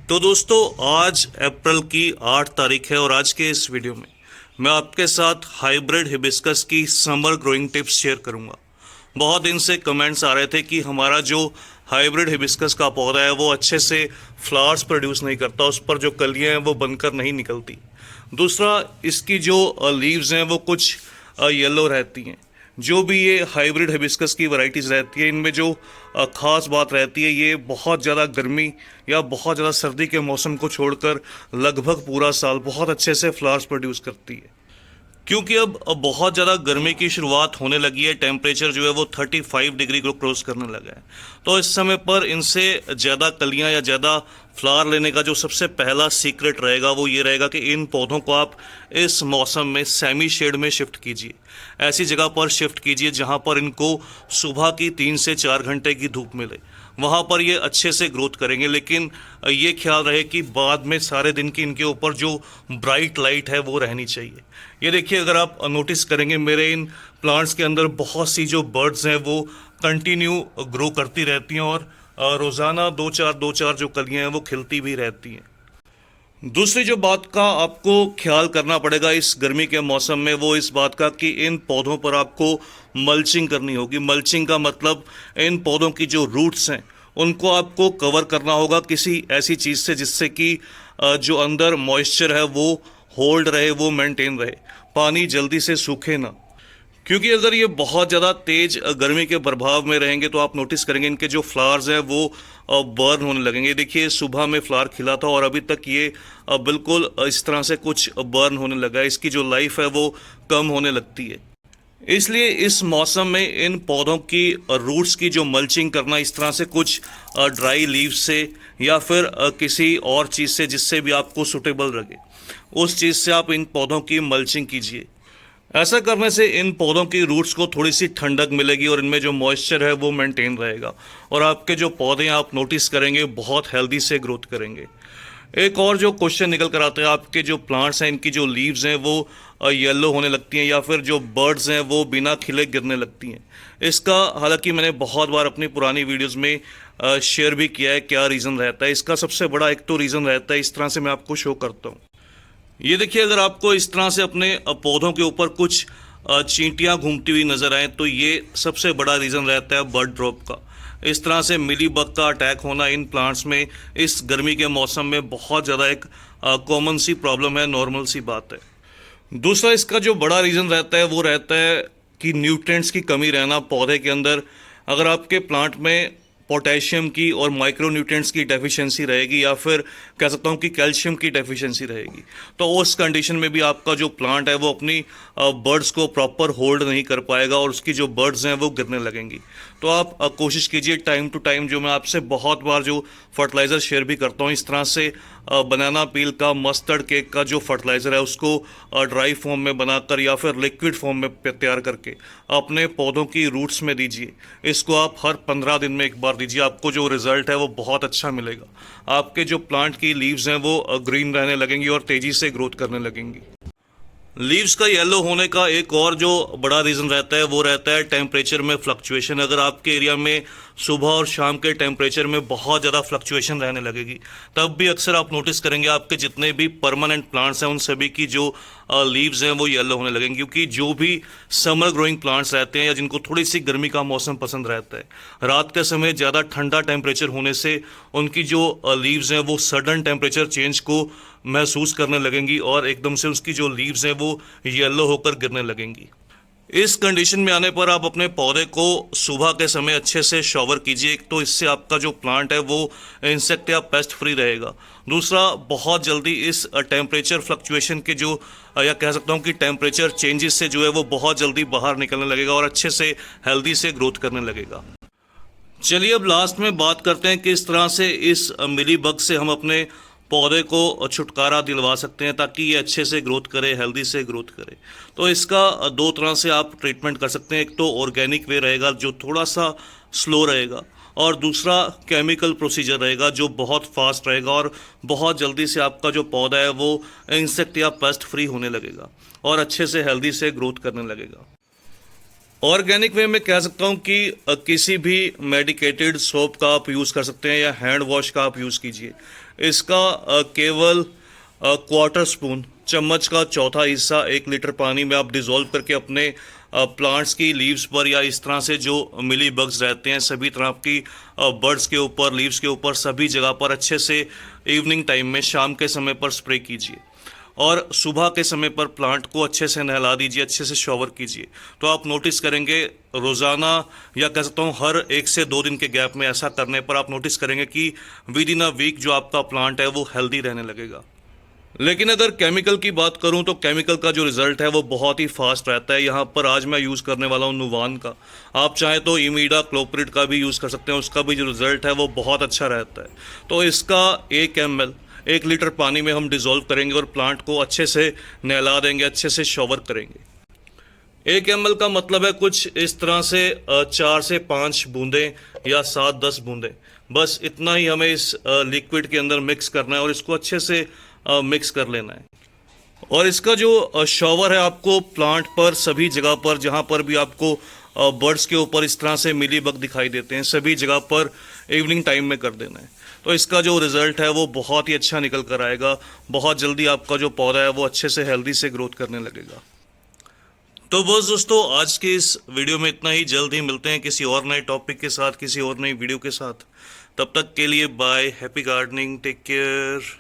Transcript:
तो दोस्तों आज अप्रैल की 8 तारीख है और आज के इस वीडियो में मैं आपके साथ हाइब्रिड हिबिस्कस की समर ग्रोइंग टिप्स शेयर करूंगा। बहुत दिन से कमेंट्स आ रहे थे कि हमारा जो हाइब्रिड हिबिस्कस का पौधा है वो अच्छे से फ्लावर्स प्रोड्यूस नहीं करता, उस पर जो कलियां हैं वो बनकर नहीं निकलती। दूसरा, इसकी जो लीव्स हैं वो कुछ येलो रहती हैं। जो भी ये हाइब्रिड हिबिस्कस की वैरायटीज़ रहती है, इनमें जो ख़ास बात रहती है, ये बहुत ज़्यादा गर्मी या बहुत ज़्यादा सर्दी के मौसम को छोड़कर लगभग पूरा साल बहुत अच्छे से फ्लावर्स प्रोड्यूस करती है। क्योंकि अब बहुत ज़्यादा गर्मी की शुरुआत होने लगी है, टेम्परेचर जो है वो 35 डिग्री को क्रॉस करने लगा है। तो इस समय पर इनसे ज़्यादा कलियां या ज़्यादा फ्लावर लेने का जो सबसे पहला सीक्रेट रहेगा वो ये रहेगा कि इन पौधों को आप इस मौसम में सेमी शेड में शिफ्ट कीजिए। ऐसी जगह पर शिफ्ट कीजिए जहाँ पर इनको सुबह की 3 से 4 घंटे की धूप मिले, वहाँ पर ये अच्छे से ग्रोथ करेंगे। लेकिन ये ख्याल रहे कि बाद में सारे दिन की इनके ऊपर जो ब्राइट लाइट है वो रहनी चाहिए। ये देखिए, अगर आप नोटिस करेंगे मेरे इन प्लांट्स के अंदर बहुत सी जो बर्ड्स हैं वो कंटिन्यू ग्रो करती रहती हैं और रोज़ाना दो चार जो कलियां हैं वो खिलती भी रहती हैं। दूसरी जो बात का आपको ख्याल करना पड़ेगा इस गर्मी के मौसम में, वो इस बात का कि इन पौधों पर आपको मल्चिंग करनी होगी। मल्चिंग का मतलब इन पौधों की जो रूट्स हैं उनको आपको कवर करना होगा किसी ऐसी चीज़ से जिससे कि जो अंदर मॉइस्चर है वो होल्ड रहे, वो मेंटेन रहे, पानी जल्दी से सूखे ना। क्योंकि अगर ये बहुत ज़्यादा तेज़ गर्मी के प्रभाव में रहेंगे तो आप नोटिस करेंगे इनके जो फ्लावर्स हैं वो बर्न होने लगेंगे। देखिए, सुबह में फ्लावर खिला था और अभी तक ये बिल्कुल इस तरह से कुछ बर्न होने लगा है। इसकी जो लाइफ है वो कम होने लगती है। इसलिए इस मौसम में इन पौधों की रूट्स की जो मल्चिंग करना, इस तरह से कुछ ड्राई लीव्स से या फिर किसी और चीज़ से जिससे भी आपको सूटेबल लगे, उस चीज़ से आप इन पौधों की मल्चिंग कीजिए। ऐसा करने से इन पौधों की रूट्स को थोड़ी सी ठंडक मिलेगी और इनमें जो मॉइस्चर है वो मेंटेन रहेगा और आपके जो पौधे हैं आप नोटिस करेंगे बहुत हेल्दी से ग्रोथ करेंगे। एक और जो क्वेश्चन निकल कर आता है, आपके जो प्लांट्स हैं इनकी जो लीव्स हैं वो येलो होने लगती हैं या फिर जो बर्ड्स हैं वो बिना खिले गिरने लगती हैं। इसका हालांकि मैंने बहुत बार अपनी पुरानी वीडियोस में शेयर भी किया है क्या रीज़न रहता है। इसका सबसे बड़ा एक तो रीज़न रहता है, इस तरह से मैं आपको शो करता हूँ। ये देखिए, अगर आपको इस तरह से अपने पौधों के ऊपर कुछ चींटियाँ घूमती हुई नज़र आए तो ये सबसे बड़ा रीज़न रहता है बर्ड ड्रॉप का। इस तरह से मिली बग का अटैक होना इन प्लांट्स में इस गर्मी के मौसम में बहुत ज़्यादा एक कॉमन सी प्रॉब्लम है, नॉर्मल सी बात है। दूसरा, इसका जो बड़ा रीज़न रहता है वो रहता है कि न्यूट्रिएंट्स की कमी रहना पौधे के अंदर। अगर आपके प्लांट में पोटेशियम की और माइक्रो न्यूट्रिएंट्स की डेफिशिएंसी रहेगी या फिर कह सकता हूँ कि कैल्शियम की डेफिशिएंसी रहेगी, तो उस कंडीशन में भी आपका जो प्लांट है वो अपनी बर्ड्स को प्रॉपर होल्ड नहीं कर पाएगा और उसकी जो बर्ड्स हैं वो गिरने लगेंगी। तो आप कोशिश कीजिए टाइम टू टाइम, जो मैं आपसे बहुत बार जो फर्टिलाइज़र शेयर भी करता हूँ, इस तरह से बनाना पील का, मस्टर्ड केक का जो फर्टिलाइज़र है उसको ड्राई फॉर्म में बनाकर या फिर लिक्विड फॉर्म में तैयार करके अपने पौधों की रूट्स में दीजिए। इसको आप हर 15 दिन में एक बार दीजिए, आपको जो रिज़ल्ट है वो बहुत अच्छा मिलेगा। आपके जो प्लांट की लीव्स हैं वो ग्रीन रहने लगेंगी और तेज़ी से ग्रोथ करने लगेंगी। लीव्स का येलो होने का एक और जो बड़ा रीज़न रहता है वो रहता है टेम्परेचर में फ्लक्चुएशन। अगर आपके एरिया में सुबह और शाम के टेम्परेचर में बहुत ज़्यादा फ्लक्चुएशन रहने लगेगी, तब भी अक्सर आप नोटिस करेंगे आपके जितने भी परमानेंट प्लांट्स हैं उन सभी की जो लीव्स हैं वो येलो होने लगेंगे। क्योंकि जो भी समर ग्रोइंग प्लांट्स रहते हैं या जिनको थोड़ी सी गर्मी का मौसम पसंद रहता है, रात के समय ज़्यादा ठंडा टेम्परेचर होने से उनकी जो लीव्स हैं वो सडन टेम्परेचर चेंज को महसूस करने लगेंगी और एकदम से उसकी जो लीव्स हैं वो येलो होकर गिरने लगेंगी। इस कंडीशन में आने पर आप अपने पौधे को सुबह के समय अच्छे से शॉवर कीजिए। एक तो इससे आपका जो प्लांट है वो इंसेक्ट या पेस्ट फ्री रहेगा। दूसरा, बहुत जल्दी इस टेम्परेचर फ्लक्चुएशन के जो या कह सकता हूँ कि टेम्परेचर चेंजेस से जो है वो बहुत जल्दी बाहर निकलने लगेगा और अच्छे से हेल्दी से ग्रोथ करने लगेगा। चलिए अब लास्ट में बात करते हैं कि किस तरह से इस मिली बग से हम अपने पौधे को छुटकारा दिलवा सकते हैं ताकि ये अच्छे से ग्रोथ करे, हेल्दी से ग्रोथ करे। तो इसका दो तरह से आप ट्रीटमेंट कर सकते हैं। एक तो ऑर्गेनिक वे रहेगा जो थोड़ा सा स्लो रहेगा और दूसरा केमिकल प्रोसीजर रहेगा जो बहुत फास्ट रहेगा और बहुत जल्दी से आपका जो पौधा है वो इंसेक्ट या पेस्ट फ्री होने लगेगा और अच्छे से हेल्दी से ग्रोथ करने लगेगा। ऑर्गेनिक वे में कह सकता हूँ कि किसी भी मेडिकेटेड सोप का आप यूज़ कर सकते हैं या हैंड वॉश का आप यूज़ कीजिए। इसका केवल क्वार्टर स्पून, चम्मच का चौथा हिस्सा 1 लीटर पानी में आप डिज़ोल्व करके अपने प्लांट्स की लीव्स पर या इस तरह से जो मिली बग्स रहते हैं सभी तरह की बर्ड्स के ऊपर, लीव्स के ऊपर, सभी जगह पर अच्छे से इवनिंग टाइम में, शाम के समय पर स्प्रे कीजिए। और सुबह के समय पर प्लांट को अच्छे से नहला दीजिए, अच्छे से शॉवर कीजिए। तो आप नोटिस करेंगे रोज़ाना या कह सकता हूँ हर 1 से 2 दिन के गैप में ऐसा करने पर आप नोटिस करेंगे कि विद इन अ वीक जो आपका प्लांट है वो हेल्दी रहने लगेगा। लेकिन अगर केमिकल की बात करूं तो केमिकल का जो रिज़ल्ट है वो बहुत ही फास्ट रहता है। यहाँ पर आज मैं यूज़ करने वाला हूँ नुवान का। आप चाहें तो इमीडा क्लोप्रिड का भी यूज़ कर सकते हैं, उसका भी जो रिज़ल्ट है वो बहुत अच्छा रहता है। तो इसका 1 ml 1 लीटर पानी में हम डिज़ोल्व करेंगे और प्लांट को अच्छे से नहला देंगे, अच्छे से शॉवर करेंगे। 1 ml का मतलब है कुछ इस तरह से 4 से 5 बूंदें या 7-10 बूंदें, बस इतना ही हमें इस लिक्विड के अंदर मिक्स करना है और इसको अच्छे से मिक्स कर लेना है। और इसका जो शॉवर है आपको प्लांट पर सभी जगह पर जहाँ पर भी आपको बर्ड्स के ऊपर इस तरह से मिली बग दिखाई देते हैं सभी जगह पर इवनिंग टाइम में कर देना है। तो इसका जो रिज़ल्ट है वो बहुत ही अच्छा निकल कर आएगा। बहुत जल्दी आपका जो पौधा है वो अच्छे से हेल्दी से ग्रोथ करने लगेगा। तो बस दोस्तों, आज के इस वीडियो में इतना ही। जल्द ही मिलते हैं किसी और नए टॉपिक के साथ, किसी और नई वीडियो के साथ। तब तक के लिए bye, happy gardening, take care.